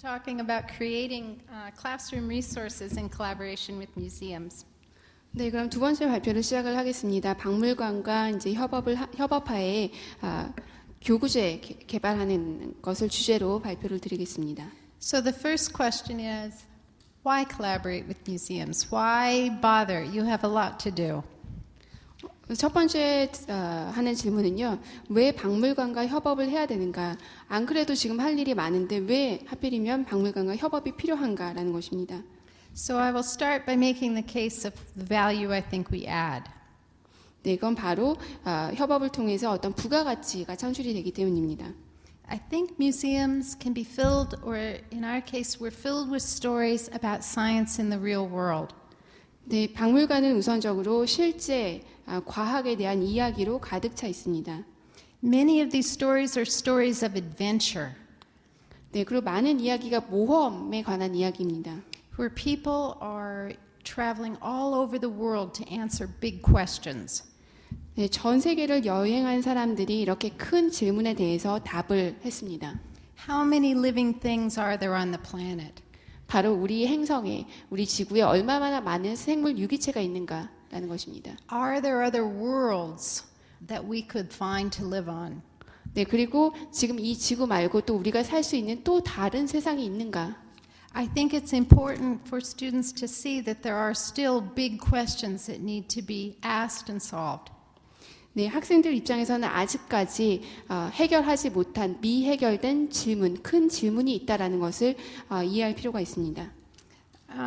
Talking about creating classroom resources in collaboration with museums. 네, 그럼 두 번째 발표를 시작을 하겠습니다. 박물관과 이제 협업하에 교구제 개발하는 것을 주제로 발표를 드리겠습니다. So the first question is, why collaborate with museums? Why bother? You have a lot to do. 첫 번째 하는 질문은요. 왜 박물관과 협업을 해야 되는가? 안 그래도 지금 할 일이 많은데 왜 하필이면 박물관과 협업이 필요한가라는 것입니다. So I will start by making the case of the value I think we add. 네, 이건 바로 협업을 통해서 어떤 부가가치가 창출이 되기 때문입니다. I think museums can be filled, or in our case, we're filled with stories about science in the real world. 네, 박물관은 우선적으로 실제 과학에 대한 이야기로 가득 차 있습니다. Many of these stories are stories of adventure. 네, 그리고 많은 이야기가 모험에 관한 이야기입니다. Where people are traveling all over the world to answer big questions. 네, 전 세계를 여행한 사람들이 이렇게 큰 질문에 대해서 답을 했습니다. How many living things are there on the planet? 바로 우리 행성에, 우리 지구에 얼마나 많은 생물 유기체가 있는가라는 것입니다. Are there other worlds that we could find to live on? 네, 그리고 지금 이 지구 말고 또 우리가 살 수 있는 또 다른 세상이 있는가? I think it's important for students to see that there are still big questions that need to be asked and solved. 네, 학생들 입장에서는 아직까지 해결하지 못한 미해결된 질문, 큰 질문이 있다라는 것을 이해할 필요가 있습니다.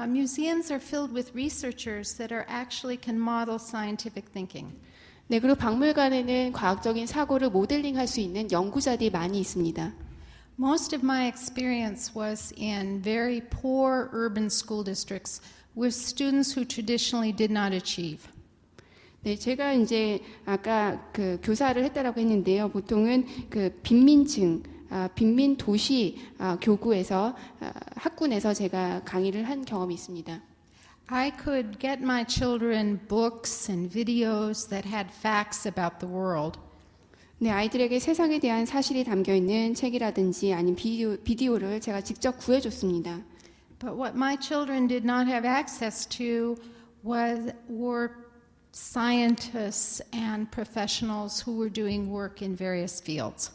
Museums are filled with researchers that are actually can model scientific thinking. 네, 그리고 박물관에는 과학적인 사고를 모델링할 수 있는 연구자들이 많이 있습니다. Most of my experience was in very poor urban school districts with students who traditionally did not achieve. 네, 제가 이제 아까 그 교사를 했다라고 했는데요. 보통은 그 빈민층, 빈민 도시 교구에서 학군에서 제가 강의를 한 경험이 있습니다. I could get my children books and videos that had facts about the world. 네, 아이들에게 세상에 대한 사실이 담겨 있는 책이라든지 아니면 비디오를 제가 직접 구해줬습니다. But what my children did not have access to were scientists and professionals who were doing work in various fields.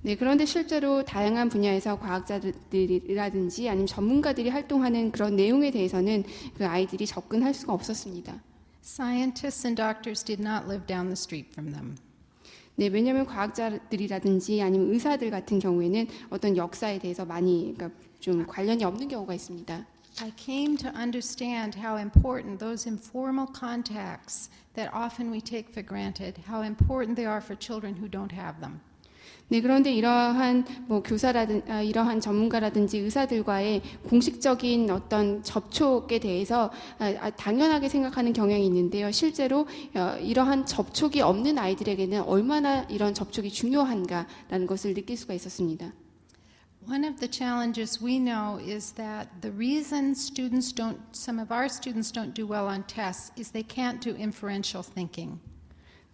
네, 그런데 실제로 다양한 분야에서 과학자들이라든지 아니면 전문가들이 활동하는 그런 내용에 대해서는 그 아이들이 접근할 수가 없었습니다. Scientists and doctors did not live down the street from them. 네, 왜냐하면 과학자들이라든지 아니면 의사들 같은 경우에는 어떤 역사에 대해서 많이 그러니까 좀 관련이 없는 경우가 있습니다. I came to understand how important those informal contacts that often we take for granted, how important they are for children who don't have them. 네, 그런데 이러한 이러한 전문가라든지 의사들과의 공식적인 어떤 접촉에 대해서 당연하게 생각하는 경향이 있는데요. 실제로 이러한 접촉이 없는 아이들에게는 얼마나 이런 접촉이 중요한가라는 것을 느낄 수가 있었습니다. One of the challenges we know is that the reason some of our students don't do well on tests is they can't do inferential thinking.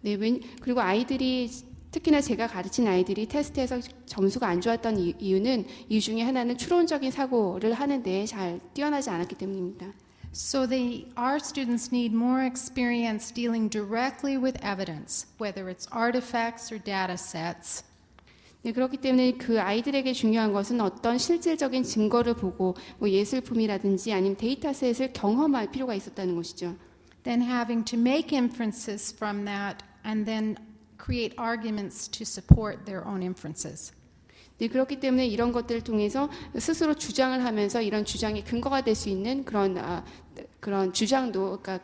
네, 그리고 아이들이 특히나 제가 가르친 아이들이 테스트에서 점수가 안 좋았던 이유는 이 중에 하나는 추론적인 사고를 하는데 잘 뛰어나지 않았기 때문입니다. So our students need more experience dealing directly with evidence, whether it's artifacts or data sets. 네, 그렇기 때문에 그 아이들에게 중요한 것은 어떤 실질적인 증거를 보고 뭐 예술품이라든지 아니면 데이터셋을 경험할 필요가 있었다는 것이죠. Then having to make inferences from that and then create arguments to support their own inferences. 네, 그렇기 때문에 이런 것들을 통해서 스스로 주장을 하면서 이런 주장의 근거가 될 수 있는 그런 주장도, 그러니까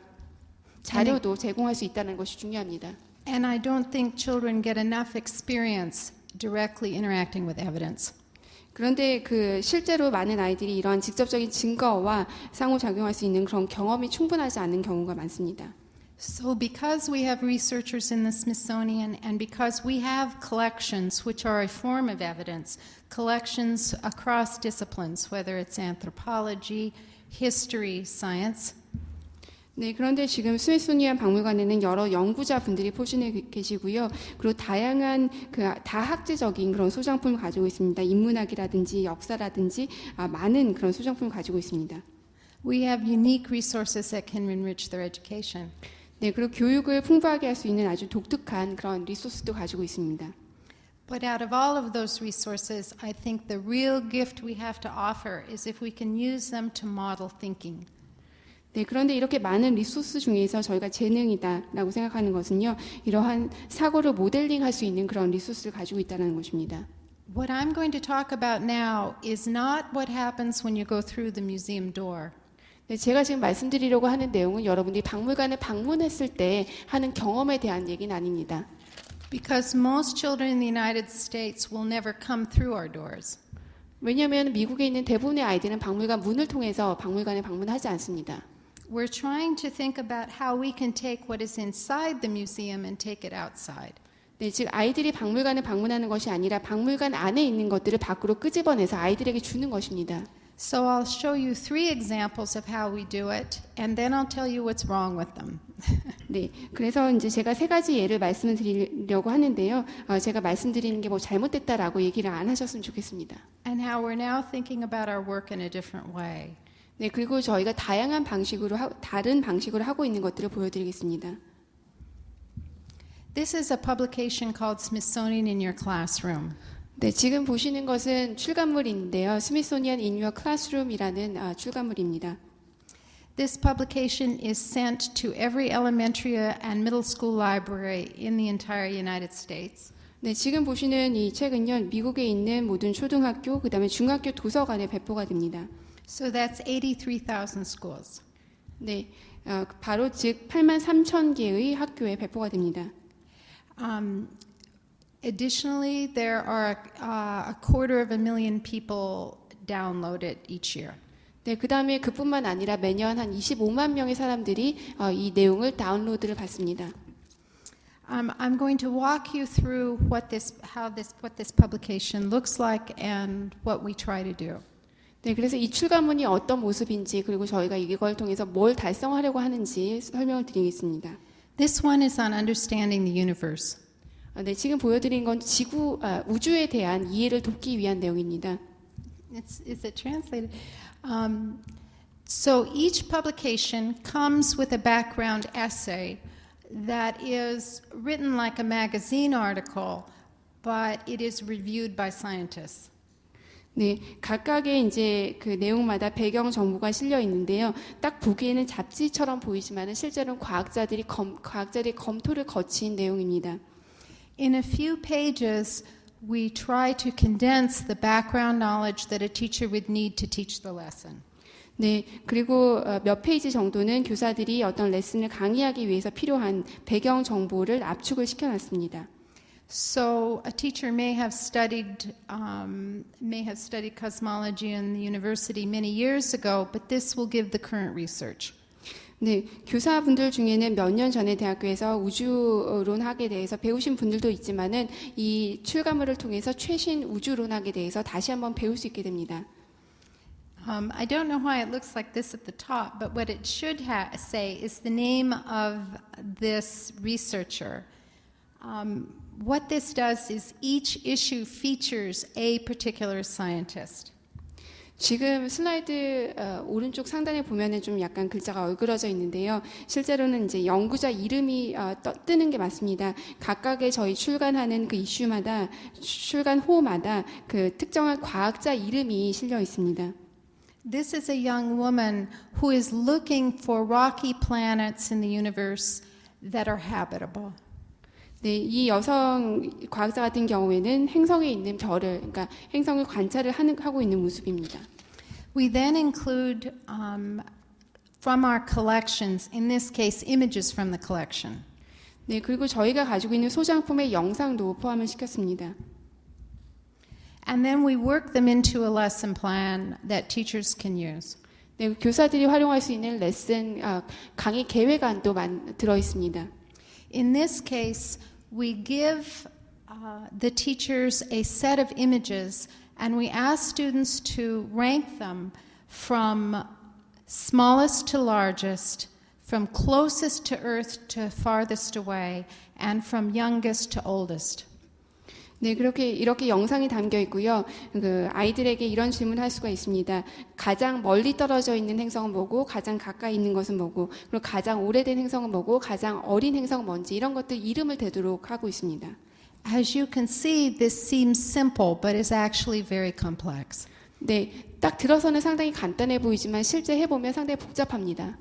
자료도 제공할 수 있다는 것이 중요합니다. And I don't think children get enough experience directly interacting with evidence. 그런데 그 실제로 많은 아이들이 이런 직접적인 증거와 상호작용할 수 있는 그런 경험이 충분하지 않은 경우가 많습니다. So because we have researchers in the Smithsonian and because we have collections which are a form of evidence, collections across disciplines, whether it's anthropology, history, science. 네, 그런데 지금 스미소니안 박물관에는 여러 연구자분들이 포진해 계시고요. 그리고 다양한 그 다학제적인 그런 소장품을 가지고 있습니다. 인문학이라든지 역사라든지 많은 그런 소장품을 가지고 있습니다. We have unique resources that can enrich their education. 네, 그리고 교육을 풍부하게 할 수 있는 아주 독특한 그런 리소스도 가지고 있습니다. But out of all of those resources, I think the real gift we have to offer is if we can use them to model thinking. 네, 그런데 이렇게 많은 리소스 중에서 저희가 재능이다라고 생각하는 것은요, 이러한 사고를 모델링할 수 있는 그런 리소스를 가지고 있다는 것입니다. What I'm going to talk about now is not what happens when you go through the museum door. 네, 제가 지금 말씀드리려고 하는 내용은 여러분들이 박물관에 방문했을 때 하는 경험에 대한 얘기는 아닙니다. Because most children in the United States will never come through our doors. 왜냐하면 미국에 있는 대부분의 아이들은 박물관 문을 통해서 박물관에 방문하지 않습니다. We're trying to think about how we can take what is inside the museum and take it outside. 네, 즉 아이들이 박물관에 방문하는 것이 아니라 박물관 안에 있는 것들을 밖으로 끄집어내서 아이들에게 주는 것입니다. So I'll show you 3 examples of how we do it, and then I'll tell you what's wrong with them. 네, 그래서 이제 제가 3가지 예를 말씀을 드리려고 하는데요. 제가 말씀드리는 게 뭐 잘못됐다라고 얘기를 안 하셨으면 좋겠습니다. And how we're now thinking about our work in a different way. 네, 그리고 저희가 다양한 방식으로 다른 방식으로 하고 있는 것들을 보여드리겠습니다. This is a publication called Smithsonian in Your Classroom. 네, 지금 보시는 것은 출간물인데요. 스미소니안 in Your Classroom이라는 출간물입니다. This publication is sent to every elementary and middle school library in the entire United States. 네, 지금 보시는 이 책은요, 미국에 있는 모든 초등학교, 그다음에 중학교 도서관에 배포가 됩니다. So that's 83,000 schools. 네, 바로 즉 83,000개의 학교에 배포가 됩니다. Additionally, there are a 250,000 people download it each year. 네, 그다음에 그뿐만 아니라 매년 한 25만 명의 사람들이 이 내용을 다운로드를 받습니다. I'm going to walk you through what this publication looks like and what we try to do. 네, 그래서 이 출간문이 어떤 모습인지 그리고 저희가 이걸 통해서 뭘 달성하려고 하는지 설명을 드리겠습니다. This one is on understanding the universe. 네, 지금 보여드린 건 우주에 대한 이해를 돕기 위한 내용입니다. Is it translated? So each publication comes with a background essay that is written like a magazine article, but it is reviewed by scientists. 네, 각각의 이제 그 내용마다 배경 정보가 실려 있는데요. 딱 보기에는 잡지처럼 보이지만은 실제로는 과학자들이 검토를 거친 내용입니다. In a few pages, we try to condense the background knowledge that a teacher would need to teach the lesson. 네, 그리고 몇 페이지 정도는 교사들이 어떤 레슨을 강의하기 위해서 필요한 배경 정보를 압축을 시켜놨습니다. So a teacher may have studied cosmology in the university many years ago, but this will give the current research. 네, 교사분들 중에는 몇 년 전에 대학교에서 우주론학에 대해서 배우신 분들도 있지만은 이 출간물을 통해서 최신 우주론학에 대해서 다시 한번 배울 수 있게 됩니다. I don't know why it looks like this at the top, but what it should say is the name of this researcher. What this does is each issue features a particular scientist. 지금 슬라이드 오른쪽 상단에 보면은 좀 약간 글자가 얼그러져 있는데요. 실제로는 이제 연구자 이름이 뜨는 게 맞습니다. 각각의 저희 출간하는 그 이슈마다 출간호마다 그 특정한 과학자 이름이 실려 있습니다. This is a young woman who is looking for rocky planets in the universe that are habitable. 네, 이 여성 과학자 같은 경우에는 행성에 있는 별을, 그러니까 행성을 관찰을 하고 있는 모습입니다. We then include from our collections, in this case, images from the collection. 네, 그리고 저희가 가지고 있는 소장품의 영상도 포함을 시켰습니다. And then we work them into a lesson plan that teachers can use. 네, 교사들이 활용할 수 있는 레슨 강의 계획안도 들어 있습니다. In this case, we give the teachers a set of images and we ask students to rank them from smallest to largest from closest to earth to farthest away, and from youngest to oldest. 네, 이렇게 영상이 담겨 있고요. 그 아이들에게 이런 질문을 할 수가 있습니다. 가장 멀리 떨어져 있는 행성은 뭐고, 가장 가까이 있는 것은 뭐고, 그리고 가장 오래된 행성은 뭐고, 가장 어린 행성은 뭔지 이런 것들 이름을 대도록 하고 있습니다. As you can see, this seems simple, but is actually very complex. 네, 딱 들어서는 상당히 간단해 보이지만 실제 해보면 상당히 복잡합니다.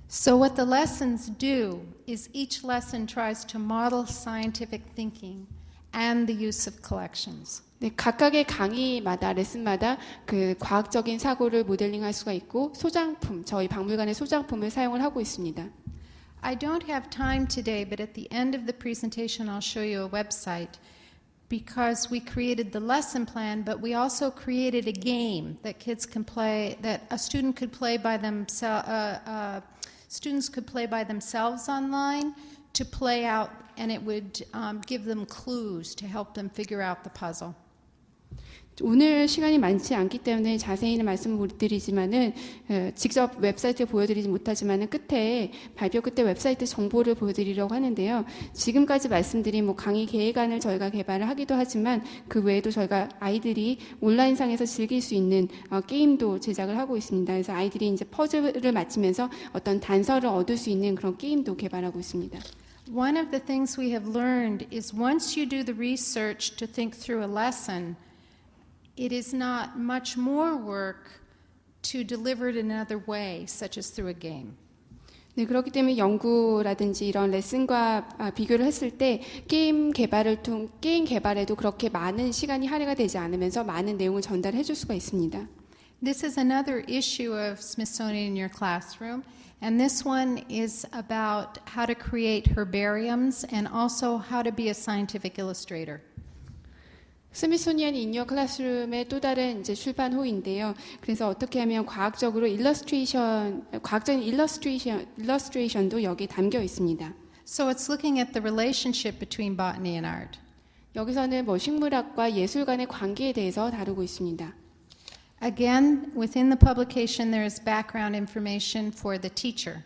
So what the lessons do is each lesson tries to model scientific thinking and the use of collections. 네, 각각의 강의마다 레슨마다 그 과학적인 사고를 모델링할 수가 있고 소장품, 저희 박물관의 소장품을 사용을 하고 있습니다. I don't have time today, but at the end of the presentation I'll show you a website because we created the lesson plan, but we also created a game that kids can play, that a student could play by themselves. Students could play by themselves online to play out, and it would give them clues to help them figure out the puzzle. 오늘 시간이 많지 않기 때문에 자세히는 말씀을 못 드리지만은 직접 웹사이트를 보여드리지 못하지만은 끝에 발표 끝에 웹사이트 정보를 보여드리려고 하는데요. 지금까지 말씀드린 뭐 강의 계획안을 저희가 개발을 하기도 하지만 그 외에도 저희가 아이들이 온라인상에서 즐길 수 있는 게임도 제작을 하고 있습니다. 그래서 아이들이 이제 퍼즐을 맞추면서 어떤 단서를 얻을 수 있는 그런 게임도 개발하고 있습니다. One of the things we have learned is once you do the research to think through a lesson, it is not much more work to deliver it in another way, such as through a game. 네, 그렇기 때문에 연구라든지 이런 레슨과 비교를 했을 때 게임 개발에도 그렇게 많은 시간이 할애가 되지 않으면서 많은 내용을 전달해 줄 수가 있습니다. This is another issue of Smithsonian in your classroom, and this one is about how to create herbariums and also how to be a scientific illustrator. 스미소니안 인유어 클래스룸의 또 다른 이제 출판호인데요. 그래서 어떻게 하면 과학적인 일러스트레이션도 여기 담겨 있습니다. So it's looking at the relationship between botany and art. 여기서는 뭐 식물학과 예술 간의 관계에 대해서 다루고 있습니다. Again, within the publication there is background information for the teacher.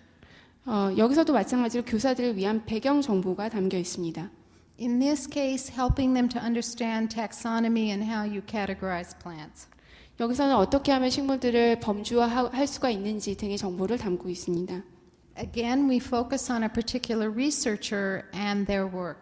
여기서도 마찬가지로 교사들을 위한 배경 정보가 담겨 있습니다. In this case, helping them to understand taxonomy and how you categorize plants. 여기서는 어떻게 하면 식물들을 범주화할 수가 있는지 등의 정보를 담고 있습니다. Again, we focus on a particular researcher and their work.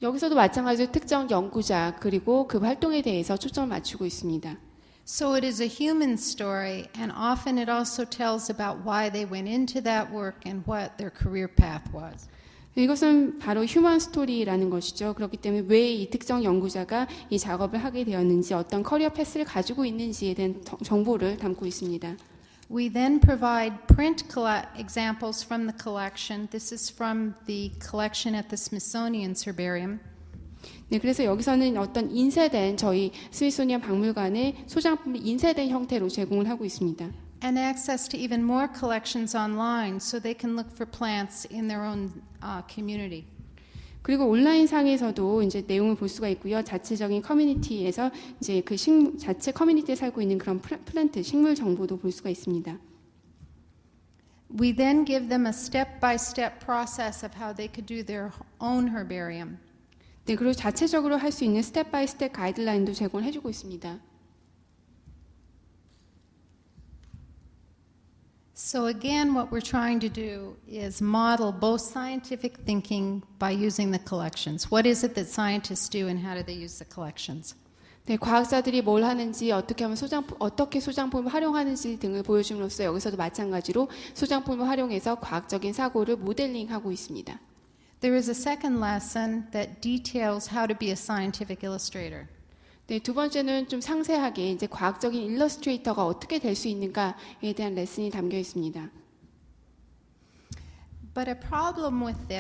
여기서도 마찬가지로 특정 연구자 그리고 그 활동에 대해서 초점을 맞추고 있습니다. So it is a human story, and often it also tells about why they went into that work and what their career path was. 이것은 바로 휴먼 스토리라는 것이죠. 그렇기 때문에 왜 이 특정 연구자가 이 작업을 하게 되었는지 어떤 커리어 패스를 가지고 있는지에 대한 정보를 담고 있습니다. We then provide print examples from the collection. This is from the collection at the Smithsonian's Herbarium. 네, 그래서 여기서는 어떤 인쇄된 저희 스미소니안 박물관의 소장품을 인쇄된 형태로 제공을 하고 있습니다. And access to even more collections online so they can look for plants in their own community. 그리고 온라인 상에서도 이제 내용을 볼 수가 있고요. 자체적인 커뮤니티에서 이제 그 자체 커뮤니티에 살고 있는 그런 플란트 식물 정보도 볼 수가 있습니다. We then give them a step-by-step process of how they could do their own herbarium. 네, 그리고 자체적으로 할 수 있는 스텝 바이 스텝 가이드라인도 제공해 주고 있습니다. So again, what we're trying to do is model both scientific thinking by using the collections. What is it that scientists do and how do they use the collections? 네, 과학자들이 뭘 하는지 어떻게 소장품을 활용하는지 등을 보여줌으로써 여기서도 마찬가지로 소장품을 활용해서 과학적인 사고를 모델링하고 있습니다. There is a second lesson that details how to be a scientific illustrator. 네, 두 번째는 좀 상세하게 이제 과학적인 일러스트레이터가 어떻게 될 수 있는가에 대한 레슨이 담겨 있습니다. But a problem with this